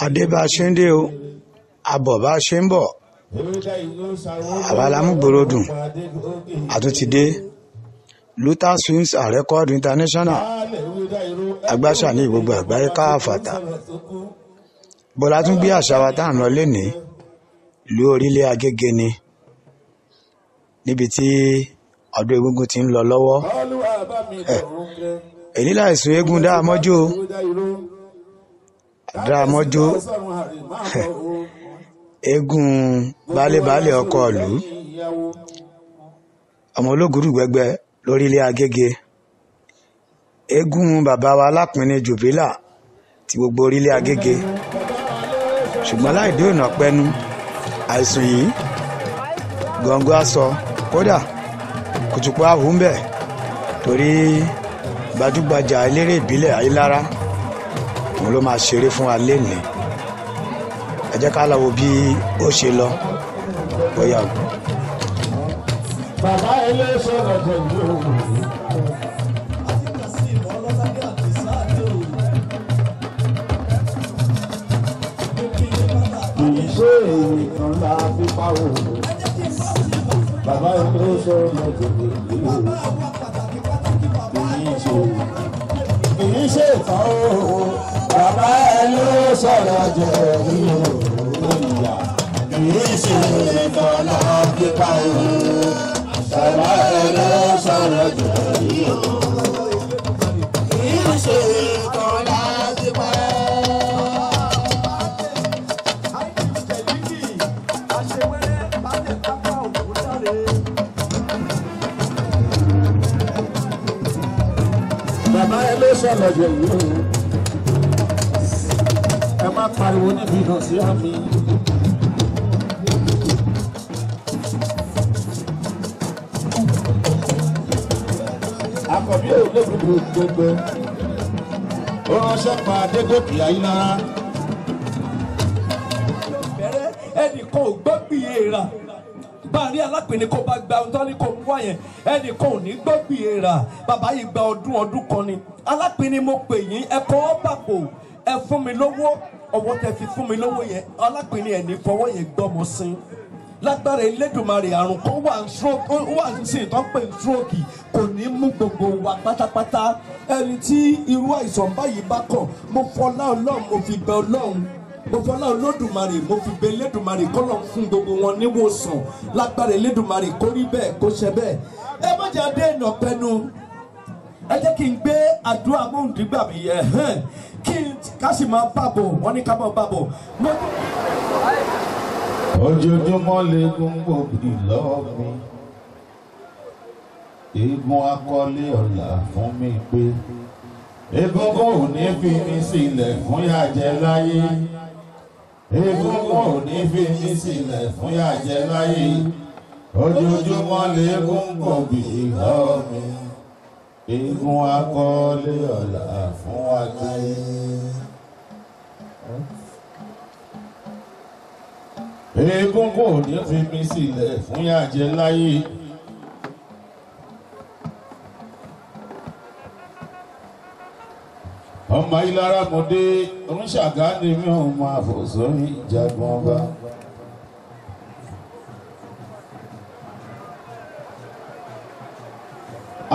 adé bá a ṣe ń dé o abọ̀ bá a ṣe ń bọ̀ àwa la mú gbòòrò dùn àtúntì dé Luther Swings and Record International agbáṣà ní gbogbo àgbáyé káfàtà bọ́lá tún gbé àṣà wa tá à ń lọ lénìí ìlú Orílẹ̀ Agége ni níbi tí ọdún egúngún ti ń lọ lọ́wọ́ èyí láìsùn eégún dáamọ́jó eégún baálé ọkọ ìlú ọmọ ológùrú gbẹgbẹ lórílẹ̀ Agége eégún bàbá wa Alápinni Jùbílà ti gbogbo Orílẹ̀ Agége ṣùgbọ́n láì dé ọ̀nà pẹ́nu àìsùn yìí gọ̀ǹgọ̀ aṣọ kódà kùtùpọ̀ àhúnbẹ̀ torí gbajúgbajà eléré ìbílẹ̀ Ayílára òun ló máa ṣeré fún wa lénìí ẹ jẹ́ ká lọ wo bí ó ṣe lọ bóyá o. Bàbá ilé sọ̀rọ̀ pẹ̀lú òun. Kìí ṣe èèyàn la fi pa òun. Bàbá ilé sọ̀rọ̀ pẹ̀lú òun. Kìí ṣe ìtàn òun. Bàbá ilé sọ̀rọ̀ pẹ̀lú òun. Kìí ṣe ìtàn la fi pa òun. Bàbá ilé sọ̀rọ̀ pẹ̀lú òun. Kìí ṣe ìtàn la fi pa òun. Bàbá ilé sọ̀rọ̀ pẹ̀lú òun. Ẹ má pariwo níbi náà sí àmì. Àkọ́bí olóògùn gbogbo ó ránṣẹ́ pa Adégòkè Ayílára. Bẹ̀rẹ̀ ẹnìkan ò gbọ́ gbìyànjú báàrí Alápinni kó bá gba ohun tó ní kó mú wá yẹn ẹnìkan ò ní gbọ́ gbìyànjú bàbá yìí gba ọdún kan ni. Alápinni mo pè yín ẹ kọ́ bàpò ẹ fún mi lówó ọwọ́ tẹ fi fún mi lówó yẹn Alápinni ẹ̀ ní fọwọ́ yẹn gbọ́mọ sí lágbára Elédùmarè àrùn kan wà sí ìtàn pé stroke kò ní mú gbogbo wa pátápátá ẹni tí irú àìsàn báyìí bá kàn mo fọlá Ọlọ́run mo fi bẹ Ọlọ́run mo fọlá Olódùmarè mo fi bẹ Elédùmarè kọ́lọ̀ fún gbogbo wọn níwòsàn lágbára Elédùmarè kó rí bẹ́ẹ̀ kó ṣe bẹ́ẹ̀ ẹ má jẹ́ adé ìnà pẹ́nu ẹ jẹ́ kí n gbé àdúrà mọ́hùndíngbà mi yẹ kí n ká sì máa bàbọ̀ wọ́n ní ká máa bàbọ̀. Ojoojúmọ́ legun gbòógì lọ́wọ́ mi, eégún akọ́lé ọ̀la fún mi pé egungun ò ní fi mi sílẹ̀ fún yàjẹ́ láyé, egungun ò ní fi mi sílẹ̀ fún yàjẹ́ láyé, ojoojúmọ́ legun gbòógì lọ́wọ́ mi, eégún akọ́lé ọ̀la fún wa pé. Egungun kò ní fi mi sílẹ̀ fún yàjẹ́ láyé. Ọmọ Ayílára mo dé oníṣàgá ni mi ò máa fò sórí ìjagun ọba.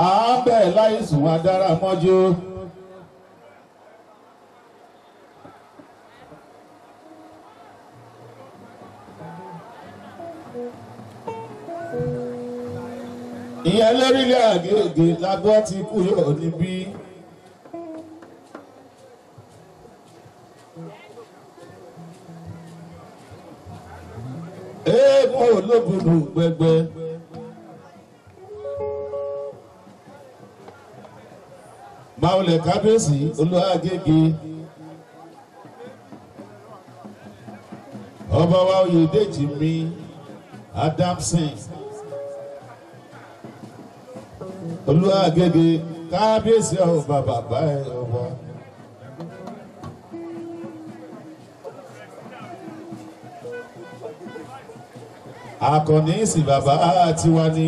À ń bẹ̀ láìsùn adára mọ́jú. Ìyẹn lórílẹ̀ Agége lágbọ́ ti kú yóò níbí. Eégún olóbùdù gbẹgbẹ. Máwùlẹ̀ kábíyèsí Olúwa Agége. Ọba wa Oyèdèjì mi Adamson. Olúwa Agége kábíyèsí ọba bàbá ẹ ọba. Àkànní sì bàbá tiwa ní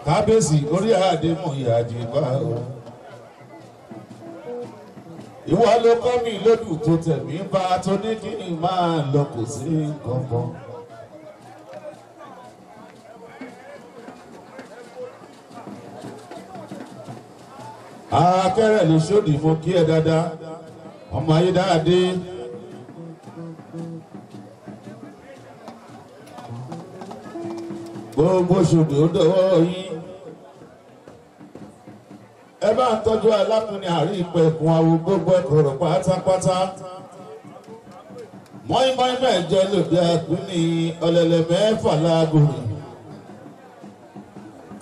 kábíyèsí orí adé mọ̀ ìyàjì bá o. ìwọ ló kọ́ mi lódù tó tẹ̀mí bá tó ní kí n máa lọ kò sí kankan. akẹ́rẹ́ lè ṣòdì mo kí ẹ dáadáa ọmọ ayé dáadé. gbogbo ṣòdì ó dọwọ́ yín. ẹ bá ń tọ́jú alákùnrin àrí ìpẹ̀kun àwọ̀ gbogbo ẹ̀kọ́rọ̀ pátápátá. mọ́ínmọ́ín mẹ́jọ lòdì àkúnni ọ̀lẹ̀lẹ̀ mẹ́fà láago rẹ̀.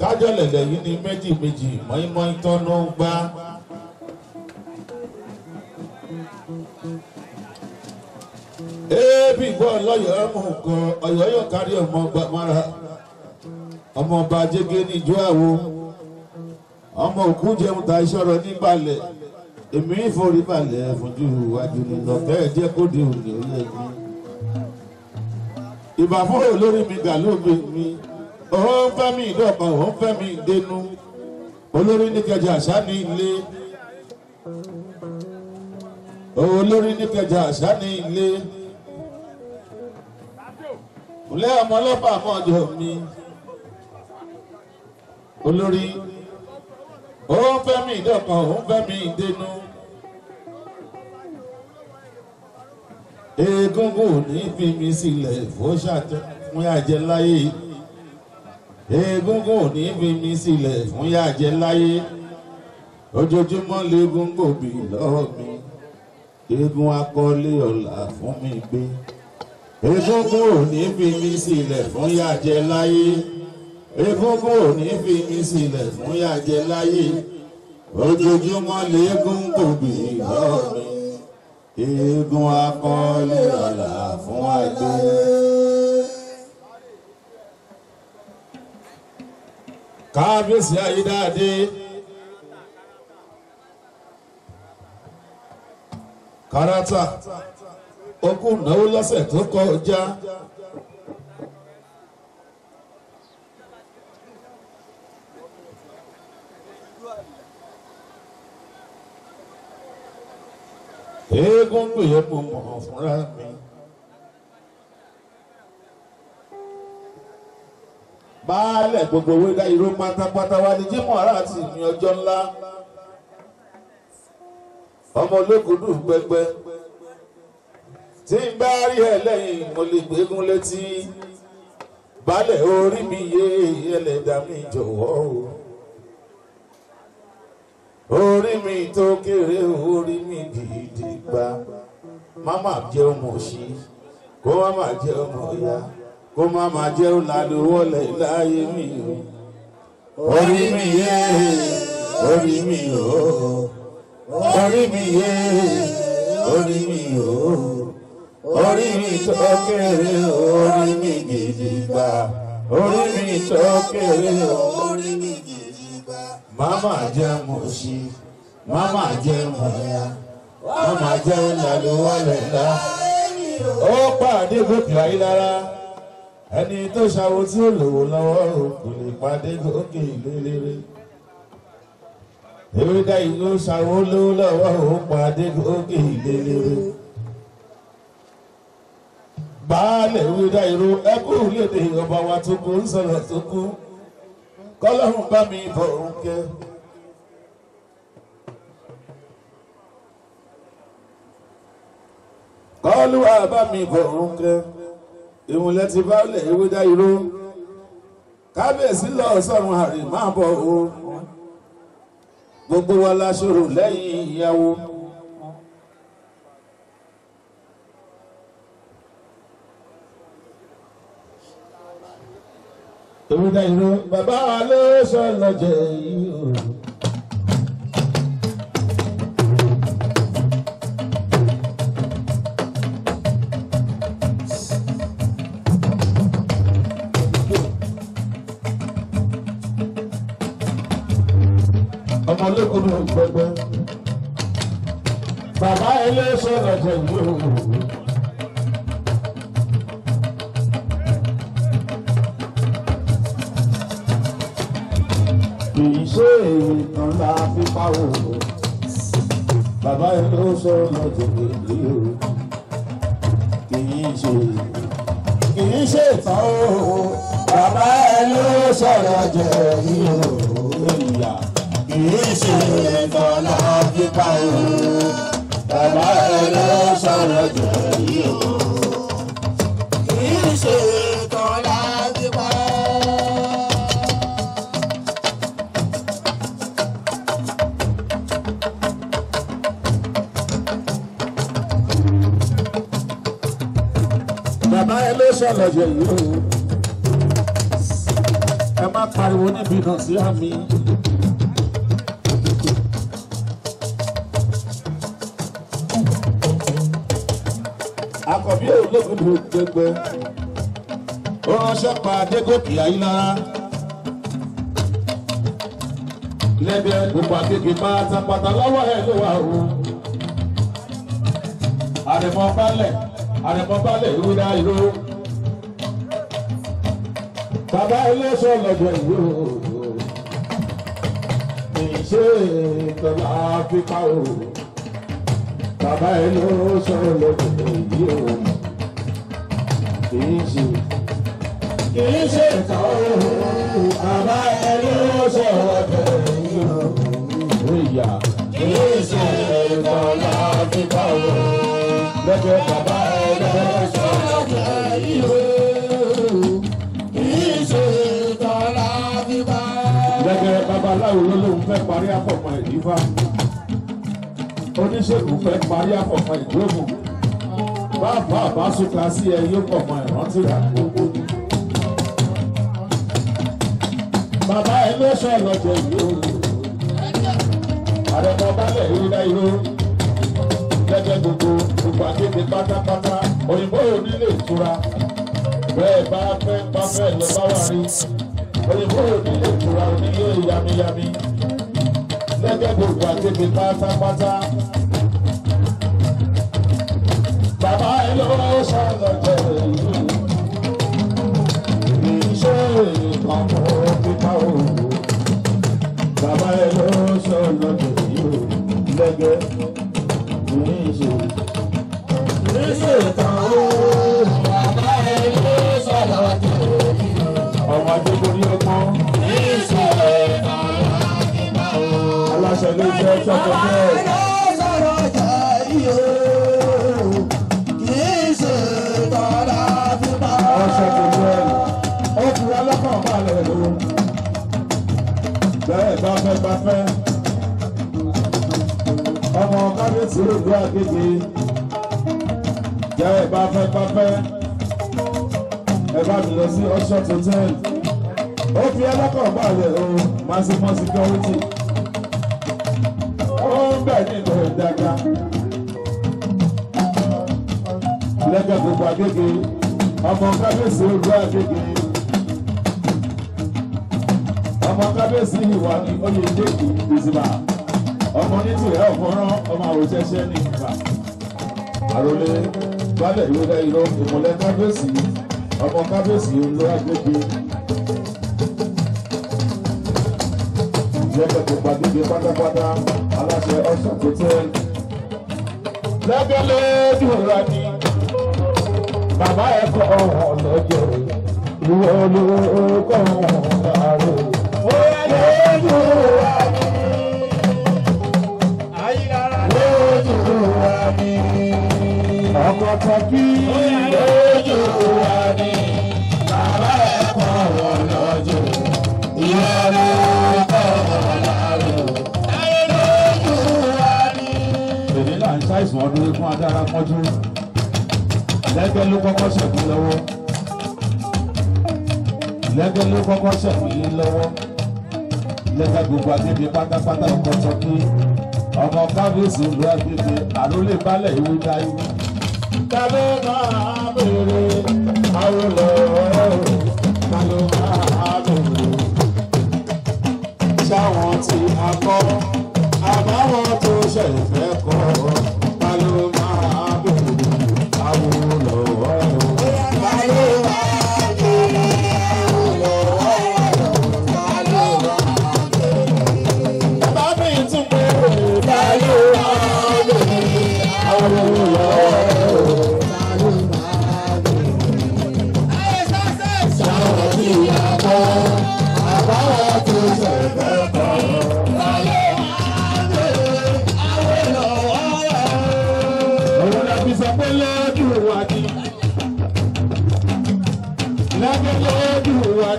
kájọ lẹ̀lẹ̀ yìí ní méjì méjì mọ́ínmọ́ín tọ́nú gbá. ebi gbọ́ lọ́yọ̀ọ́ mú nǹkan ọ̀yọ́ yóò kárí ọmọ gbàmára ọmọ ọba jẹ́gẹ́ ní ìjọ àwo ọmọ òkú jẹun ta ìṣọ́rọ̀ nígbàlẹ̀ èmi ìforí balẹ̀ fojú iwájú nínú kẹ́ẹ̀jẹ́ kó di òní oyè mi. ìbà fún olórí mi gàlóògbé mi òun fẹ́ mi ìdọ́kan òun fẹ́ mi ìdẹnu olórí ní kẹjà àṣà ní ilé olórí ní kẹjà àṣà ní ilé ilé ọmọ ọlọ́pàá mọ́jọ mi olórí òun fẹ́ mi ìdọ́kan òun fẹ́ mi ìdẹnu egungun ò ní fi mi sílẹ̀ fún yàjẹ́ láyé egungun ò ní fi mi sílẹ̀ fún yàjẹ́ láyé ojoojúmọ́ legun gòbí lọ́wọ́ mi egun akọ́lé ọ̀la fún mi gbé egungun ò ní fi mi sílẹ̀ fún yàjẹ́ láyé egungun ò ní fi mi sílẹ̀ fún yàjẹ́ láyé ojoojúmọ́ legun gòbí lọ́wọ́ mi egun akọ́lé ọ̀la fún àgbé. kábíyèsí ayédáadé kárátà okú náwó lọ́sẹ̀ tó kọjá eégún gbìyànjú mo mọ̀ fúnra mi. baálẹ̀ gbogbo owó dá irú pátápátá wá ní jímọ̀ ara àti ìmì ọjọ́ ńlá ọmọ olókùdù gbẹgbẹ tí ń bá rí ẹ lẹ́yìn mo lè gbégún létí baálẹ̀ orí mi yé ẹlẹ́dàá mi jọ̀wọ́ orí mi tó kéré orí mi gidi gbà máma jẹ́ ọmọ òṣì kó máma jẹ́ ọmọ ọ̀yá kó máma jẹ́ ọ̀làlówọ́lẹ̀ láyé mi orí mi yé orí mi o orí mi yé orí mi o orí mi tó kéré orí mi gidi gbà orí mi tó kéré orí mi gidi gbà máma jẹ́ ọmọ òṣì máma jẹ́ ọmọ ọ̀yá máma jẹ́ ọ̀làlówọ́lẹ̀ láyé mi ó pàdé gòkè ayé lára ẹni tó ṣàwò tí ó lòwò lọ́wọ́ kò lè pàdé gòkè lélẹ́rẹ́ ewédà ìlú ṣàwò lówó lọ́wọ́ ó pàdé gòkè lélẹ́rẹ́ baálẹ̀ ewédà ìlú ẹkú lédè ọba wa tó kú ń sọ̀rọ̀ tó kú kọ́lọ́run bá mi bọ̀ òun kẹ́. kọ́lùwà bá mi bọ̀ òun kẹ́ ìwúnlẹ̀ ti bá lẹ̀ ewédà ìró kábíyèsí lọ sọ́run àrè máa bọ̀ o gbogbo wa láṣọrò lẹ́yìn ìyàwó ewédà ìró bàbá wa ló sọ lọ́jẹ̀ yìí o. ọmọ olókùnrin gbẹgbẹ bàbá ẹlẹ́sọ̀ lọ́jọ́ yìí o. kìí ṣe ìtàn la fi pa o bàbá ẹ ló sọ̀rọ̀ lọ́jọ́ èyí o kì í ṣe ìtàn o bàbá ẹ ló sọ̀rọ̀ jẹ èyí o ìyá kì í ṣe ìtàn náà fipá o bàbá ẹ ló sọ̀rọ̀ jẹ èyí o kì í ṣe ìtàn náà fipá o. Bàbá ẹ ló sọ̀rọ̀ jẹ yìí o ẹ má pariwo níbi náà sí àmì. Àkọ́bí ológun gbogbo ó ránṣẹ́ pa Adégòkè Ayílára lẹ́gbẹ̀ẹ́ gbogbo akéèké pátápátá lọ́wọ́ ẹ̀ ló wà o. Àrẹ̀mọ balẹ̀ ìwúdà ìlú. Bàbá ẹlẹ́sọ̀ lọ́jọ́ ìlú. Ìṣe ìtọ́lá Áfíríkà o. Bàbá ẹlẹ́sọ̀ lọ́jọ́ ìlú. Kìí ṣe ìtọ́ o. Bàbá ẹlẹ́sọ̀ lọ́jọ́ ìlú. Ìyá kìí ṣe ìtọ́lá Áfíríkà o. Lẹ́gbẹ̀ẹ́ bàbá ẹlẹ́sọ̀ lọ́jọ́ ìlú. Gẹ́gẹ́ babaláwo ló lóun fẹ́ parí àfọ̀mọ́ ìdífá. Oníṣègùn fẹ́ parí àfọ̀mọ́ ìdógún. Bàbá àbásùká sí ẹ yóò pọ̀mọ́ ìrántí rà gbogbo. Bàbá ẹlẹ́sọ̀ lọ́jọ́ ìlú. Àrẹ̀mọ balẹ̀ ìrírá ìró. Gẹ́gẹ́ gbogbo akéde pátápátá. Òyìnbó onílé ìtura. Bẹ́ẹ̀ bá fẹ́ lọ bá wà rí. Òyìnbó onílé ìtura onílé yamiyami lẹ́gẹ́ gbogbo àgbègbè pátápátá. Bàbá ẹ ló sọ̀rọ̀ jẹ ìlú. Iṣẹ́ ìkan mọ́ pípa o. Bàbá ẹ ló sọ̀rọ̀ jẹ ìlú. Lẹ́gẹ́ iṣẹ́ ìkan o. Bàbá ẹ ló sọ̀rọ̀ jẹ ìlú. Ọmọ adébórí ọgbọ́n. Aláṣẹ ló jẹ́ tọ́kọ bẹ́ẹ̀. Ọṣẹ tó jẹ́ ó fi ọlọ́kàn balẹ̀ ló. Bẹ́ẹ̀ bá fẹ́. Ọmọ kábíyèsí ògbó Agége. Jẹ́ bá fẹ́. Ẹ bá mi lọ sí Ọṣọ Hotel. Ó fi ọlọ́kàn balẹ̀ o, maximum security. Ó ń bẹ̀ nínú ìdága. Lẹ́gẹ̀ẹ́ gbogbo Agége, ọmọ kábíyèsí ògbó Agége. Ọmọ kábíyèsí ìwà ní oyè ìdèkì ìzìbà. Ọmọ nítorí ọ̀fọ́rán ọmọ àwòṣẹ́ṣẹ́ ní ìgbà. Àròlé balẹ̀ ìwé ìlọ ìmọ̀lẹ́ kábíyèsí. Ọmọ kábíyèsí ògbó Agége. Lẹ́gẹ̀ẹ́ gbogbo Agége pátápátá. Aláṣẹ Ọṣọ Hotel. Lẹ́gẹ̀lẹ́ dùnra ni bàbá ẹ̀ kọ́ ọ̀hún lọ́jọ́ ìwọ ló kọ́ ọ̀hún àrò. Lẹ́gẹ̀lẹ́ dùnra ni Ayílára lójúra ni ọkọ̀ tọ́kí lójúra ni bàbá ẹ̀ kọ́ ọ̀hún lọ́jọ́ ìwọ ló kọ́ ọ̀hún àrò. Ṣàìsàn ọdún fún adára pọ́njú. Lẹ́gẹ́ ló kọ́kọ́ ṣẹ̀kú lọ́wọ́. Lẹ́gẹ́ ló kọ́kọ́ ṣẹ̀kú yín lọ́wọ́. Lẹ́gẹ́ gbogbo Agége pátápátá ọkọ̀ tọ́kí. Ọmọ kábíyèsí ìlú Agége àrólé balẹ̀ ìwé dáyé. Ta ló máa bèrè àwòlọ́ ta ló máa bèrè. Ṣáwọn tí a kọ́ àbáwọn tó ṣẹ̀fẹ̀ kọ́.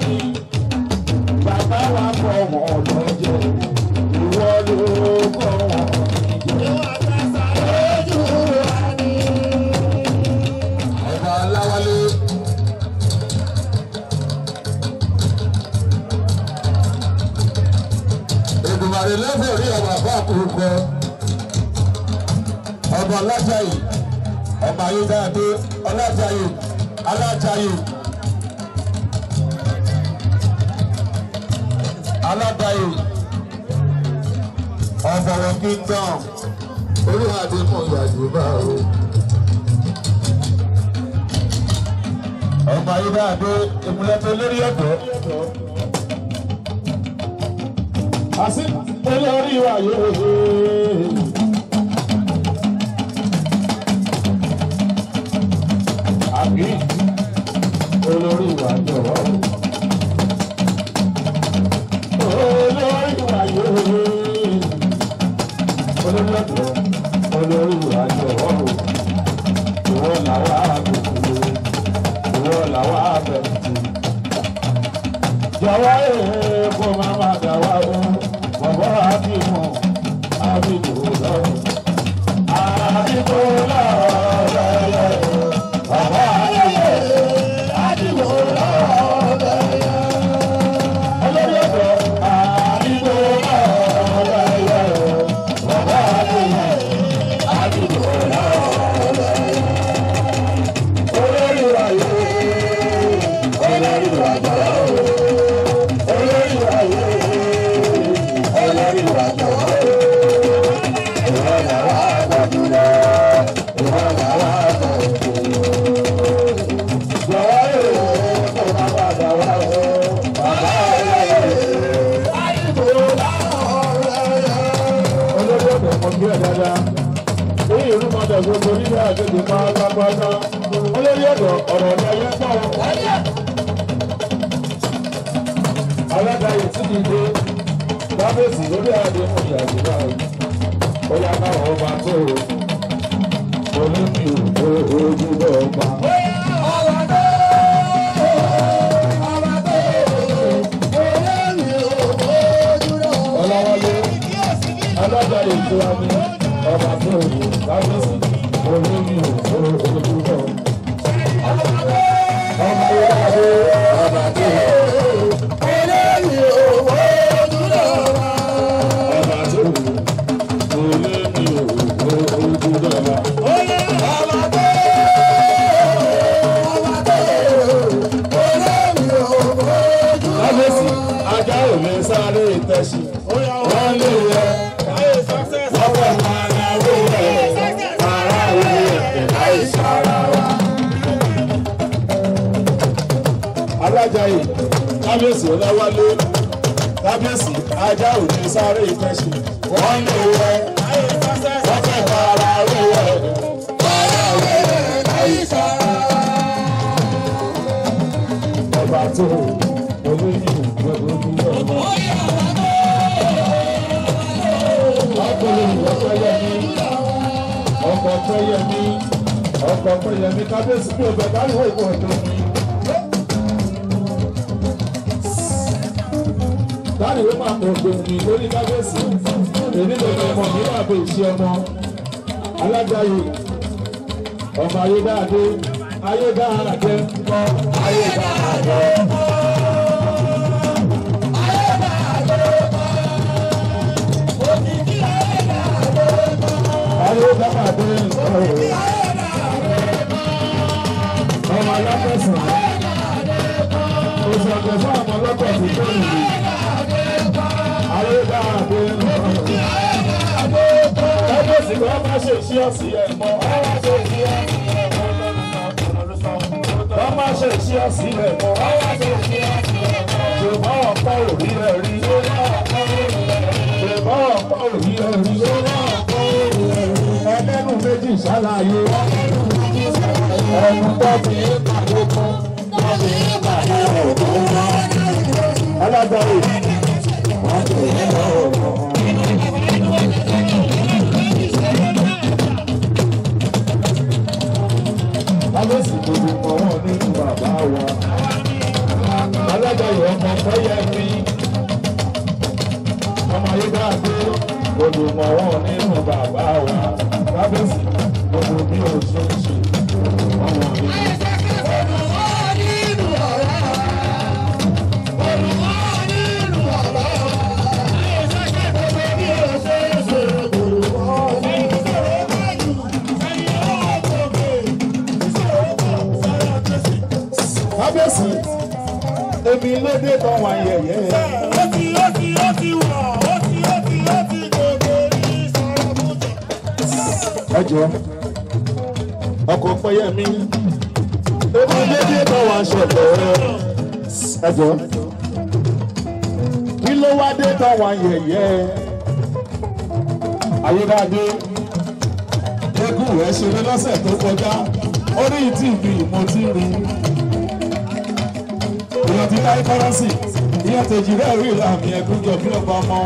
ní bàbá wa kọ́ wọn lọ́jọ́ ìwọ ló kọ́ wọn níjẹ́. ọba aláwálé. Èdùmàrè lẹ́fẹ̀ẹ́ rí ọba fún àkókò ọba Ọlájàyè ọba Ayédáadé Ọlájàyè Alájàyè Alájàyè ọ̀bọ̀rọ̀ kingdom olúwadé mọ̀ ìyàjọba o. ọba Ayédáadé ìmúlẹ̀tẹ̀ lórí ọ̀dọ́. Àsì olórí wa yóò ṣe. Àbí olórí wa jọ̀wọ́. Olórí wa yóò ṣe. Olórí ọ̀dọ́ olórí wa jọ̀wọ́. Ìwọ làwa àbùkù. Ìwọ làwa àbẹ̀tì. Jọ̀wọ́ kó má má dà wá o. Bàbá àbímọ àbíkò lọ́wọ́. Àbíkò lọ́wọ́ lẹ́yẹ. Bàbá àbíkò lọ́wọ́ lẹ́yẹ. Olórí ọ̀dọ́ àbíkò lọ́wọ́ lẹ́yẹ. Bàbá àbíkò lọ́wọ́ lẹ́yẹ. Olórí wa yóò. Olórí wa jọ̀wọ́. Olórí wa yóò. Olórí wa jọ̀wọ́. Ìwọ làwa gbàdúrà. Ìwọ làwa gbàdúrà. Jọ̀wọ́ kó má padà wá o. Bàbá àyíkò láàárọ̀. Olórí ọ̀dọ̀ mọ̀ bí ẹ̀ dáadáa. Ní ìlú mọ́tò gbogbo nígbà àgbègbè máa lápáta. Olórí ọ̀dọ̀ ọ̀rọ̀ ọ̀dọ̀ yẹn pọ̀. Alágbàáyé tí kì í dé lábẹ́sì lórí àdé fún ìyàwó báyìí. Ó yá káwọn ọba tó o. Olómi ò ojú bọ̀ pa. Ọba tó ọba tó olómi ò ojú bọ̀. Ọláwálé alágbàáyé tó wá ní ọba tó o lábẹ́sì olómi ò ojú bọ̀. Ọba yóò dáadé ọba tó o. Sáré ìtẹ̀sí, wọ́n lè yẹ, wọ́n fẹ́ máa náwó rẹ̀, ara rẹ̀ láì sára wa. Alájàyè, kábíyèsí Ọláwálé, kábíyèsí ajá òní sáré ìtẹ̀sí, wọ́n lè yẹ, wọ́n fẹ́ máa ara rẹ̀, ara rẹ̀ láì sára wa. Ọba tó olóyìn gbogbo ọmọ. Ọkọ̀ Pẹ́yẹmí kábíyèsí bí ọbẹ̀ káríwọ̀ ìwọ̀ ọ̀dọ́ mi. Káríwọ̀ máa pọ̀ ọ̀dọ́ mi lórí kábíyèsí. Èmi lè fi ọmọ mi máa bẹ ìṣe ọmọ. Alájàyè ọmọ Ayédáadé Ayédáadé kọ́ Ayédáadé kọ́. Ayédáadé ọmọ aláfẹsàn oṣù ọ̀gbẹ̀ fún àwọn ọlọ́pàá tó tó nìyí. Ayédáadé ẹgbẹ́ sì kọ́ máa ṣe iṣẹ́ ọ̀sìn ẹ̀ mọ́. Wọ́n máa ṣe iṣẹ́ ọ̀sìn ẹ̀ mọ́. Ṣùgbọ́n ọ̀pọ̀ òrí ẹ̀ rí. Ṣùgbọ́n ọ̀pọ̀ òrí ẹ̀ rí. Ẹlẹ́nu méjì ṣàlàyé. Ẹnu tó fi ń pàdé kan. Tó fi ń pàdé òkú náà. Alágbàáyé. Wọ́n ti ń lọ ọ̀rọ̀. Kábíyèsí gbogbo ọwọ́ nínú bàbá wa. alájọyọ̀ ọmọ Fẹ́yẹmí ọmọ ayédáadé olùmọ̀wọ́ nínú bàbá wa kábíyèsí gbogbo bí o ṣe ń ṣe ọmọ mi. Kábíyèsí èmi ló dé tán wá yẹ̀yẹ́. Ó ti wọ̀, ó ti gbogbo ní sọ̀rọ̀ bùjọ. Ẹ jọ ọkọ̀ Fẹ́yẹmí èmi ló dé tán wá ṣẹlẹ̀. Ẹ jọ kí ló wá dé tán wá yẹ̀yẹ́. Ayédáadé eégún rẹ̀ ṣeré lọ́sẹ̀ tó kọjá orí tìbí mo ti rí. Ìyàn ti táyé kọ́rọ́sì, ìyàn tèjì rẹ̀ rí ìlàmì ẹ̀kún jọ bí ọba ọmọ.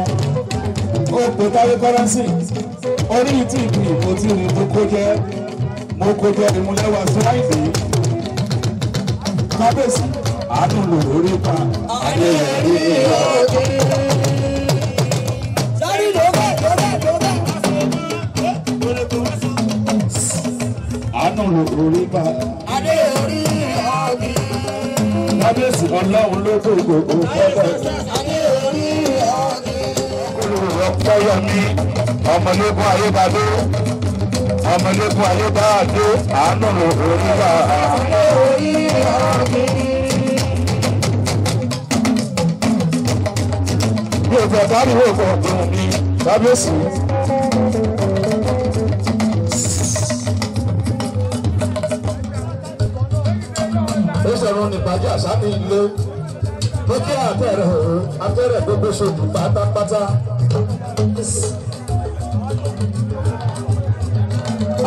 Ó pè táyé kọ́rọ́sì, orí tìbí mo ti rí tó kó jẹ́, mo kó jẹ́ ìmúlẹ́wà síláìdì. Kábíyèsí, àánú lò lórí pa, ayé rẹ̀ rí ìlàmì. Àánú lò lórí pa. Kábíyèsí ọlọ́run ló tó gbogbo fẹ́fẹ́. Fẹ́yẹmí ọmọlẹ́gùn ayébadé ọmọlẹ́gùn ayébadé àánú oríwá. Bí o fẹ́ káríwó kan dùn mí, kábíyèsí. Ìṣòro nípàjẹ́ àṣà ní ilé ló kí àtẹ̀rẹ̀ gbogbo ṣojú pátápátá.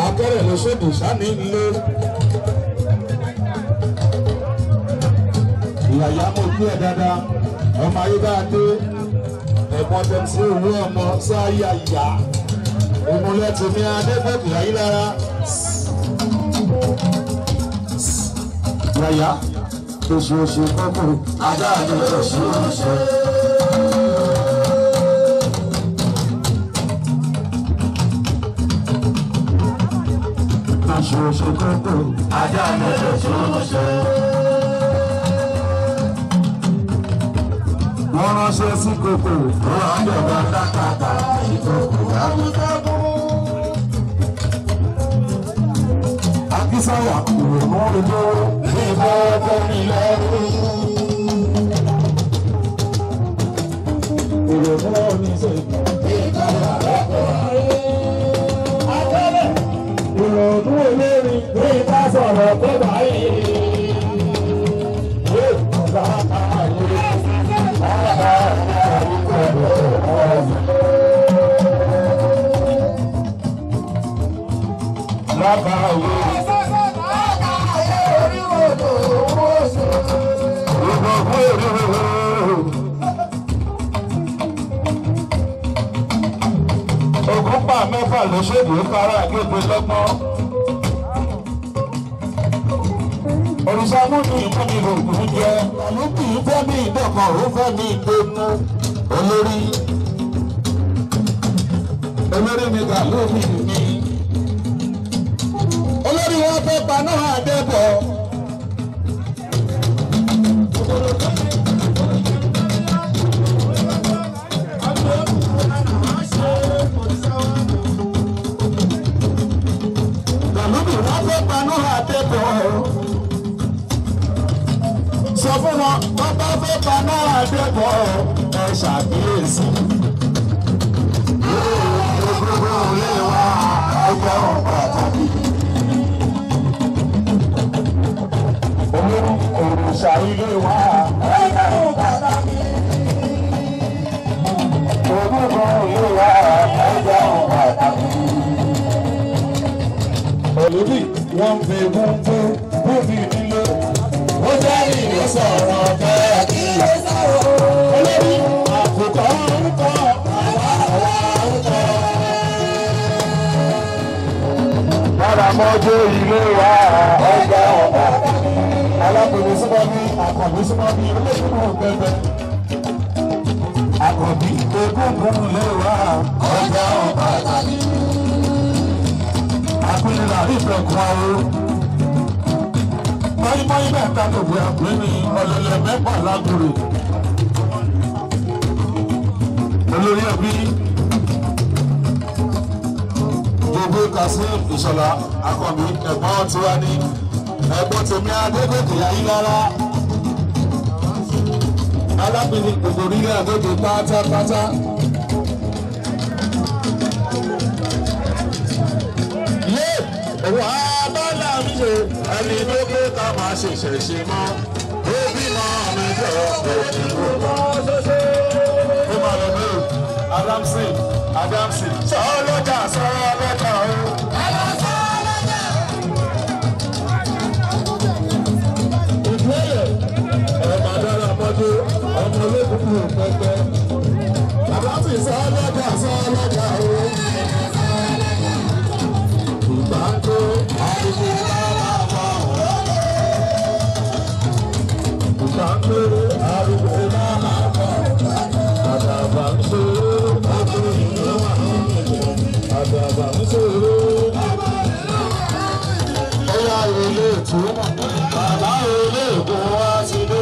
Àtẹ̀rẹ̀ ló ṣojú àṣà ní ilé. Ìyàyà mo kí ẹ dáadáa, ọmọ ayédáadé, ẹ̀gbọ́n tẹ̀sí owó ọmọ sáyà ìyá. Ìmúlẹ̀ tèmi adébẹ̀kì ayélujára. Yàyà oṣooṣù kọ́kọ́ adáàdé oṣooṣù. Oṣooṣù kọ́kọ́ adáàdé oṣooṣù. Wọ́n ránṣẹ́ sí kòkò wọ́n jọba kákàkà ìkòkò dákúdákú. Akísáyà ìrònú ìlú ìbọn ọkọ̀ nílẹ̀ ìrònú oníṣègùn ìkàlà lọ́kọ̀ àtẹ́lẹ̀ ìrònú olórin ní ìbá sọ̀rọ̀ tó báyìí. Lábàáwò. Ògúnpá mẹ́fà ló ṣèdè fara gbégbé lọ́gbọ́n. Òrìṣà múni ìmúni lògùn jẹ. Àlùkì ń fẹ́ mi ìdọ̀kan, ó fẹ́ mi ìdónú. Olórí mi kà lómi mi. Olórí wọn fẹ́ paná àdébọ̀. Sọ fún wọn, wọ́n bá fẹ́ paná àdébọ̀ ẹ ṣàkíyèsí. Gbogbo ilé wa ẹgbẹ́ wọn pàtàkì. Òrìṣà ilé wa ẹgbẹ́ wọn pàtàkì. Gbogbo ilé wa ẹgbẹ́ wọn pàtàkì. Olùdí wọ́n fi gún fún bófin nílé. Ó jẹ́ ìlú sọ̀rọ̀ bẹ́ẹ̀ kí ló sọ̀rọ̀. Olórí àkùkọ ń kọ́ àwa ń kọ́. Lára mọ́jú ilé wa ẹgbẹ́ ọ̀gá. Alákòóso súnmọ́ ní àkànlò súnmọ́ bí olóṣùmọ̀ pẹpẹ. Àkànbí egúngún lè wá ọjà pàtàkì. Àpínlẹ̀ àrífẹ̀kùn àwọ̀. Mọ́yìnmọ́yìn mẹ́ta lòwe àpínlẹ̀ ọ̀lẹ́lẹ̀ mẹ́fà lágùrè. Olórí ẹbí gbogbo Kasim Ìṣọ̀lá Àkànbí ẹ̀gbọ́n tiwa ní ẹ̀gbọ́n tèmi Adégòkè Ayílára. Alábìnrin gbogbo orílẹ̀ àgọ́gẹ́ pátápátá. Yé òun àbálà mi ṣe ẹni tó pé ká máa ṣẹ̀ṣẹ̀ ṣe mọ́. Ó bímọ mi jọ òkè gbogbo ṣoṣo. Ó máa lọ bẹ́ẹ̀ Adamson sọ̀rọ̀ lọ́jà sọ̀rọ̀ lọ́jà o. Ọmọ ológun kù pẹpẹ. Àbáfi sọ́lọ́jà sọ́lọ́jà o. Ìgbà ń tó àdúgbò lára wà o. Ìgbà ń tó àdúgbò lára wà o. Àdàbà ń tó àdúgbò ìlú wà o. Àdàbà ń tó ọ̀yà ilé ìtumọ̀. Bàbá ilé ìkó wá sí dé.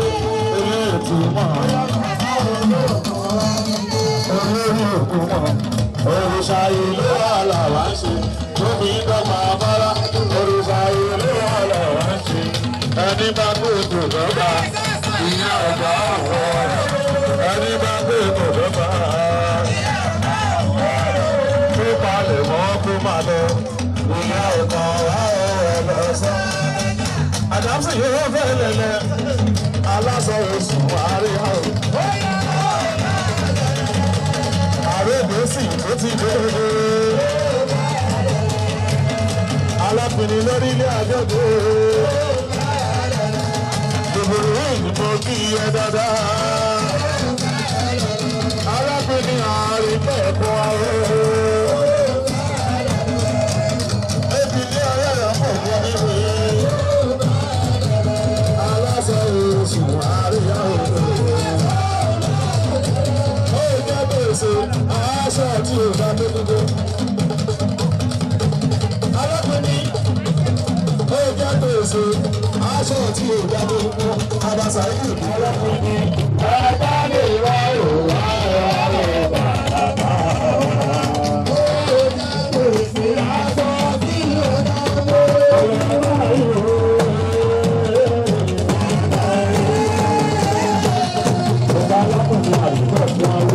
Òrìṣà ìlú àlàwà ń ṣe tóbi dọ́gba abọ́lá. Òrìṣà ìlú àlàwà ń ṣe ẹni bá gbé ètò dọ́gba ìyá ọ̀gá ọ̀wọ́. Ẹni bá gbé ètò dọ́gba tó palẹ̀ mọ́ kó máa lọ ìyá ọ̀gá ọ̀wọ́ lọ́sàn. Adamson yóò fẹ́ lẹ́lẹ́ aláṣọ oṣù àríyá o. Àrègbèsì tó ti dé. Alápinni lórí ilé àjọ̀dé. Gbogbo yìí ni mo kí ẹ dáadáa. Alápinni àrígbẹ́ ẹ̀kọ́ àwọ̀. Ebi ní ọ̀rẹ́ rẹ̀ mọ̀ wọ́n níwèé. Aláṣọ oṣù àríyá o. Aṣọ àti òbá tó dúdú. Alápinni ó jẹ́ gbèsè. Aṣọ àti òbá tó dúdú. Àbàṣà yìí kú alápinni. Ẹ̀dá lè wá òwá ẹ̀rọ bàbá. Ó jẹ́ gbèsè. Aṣọ àti òbá tó dúdú. Ọba alápinni àdúgbò fún àwọn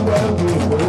Thank you.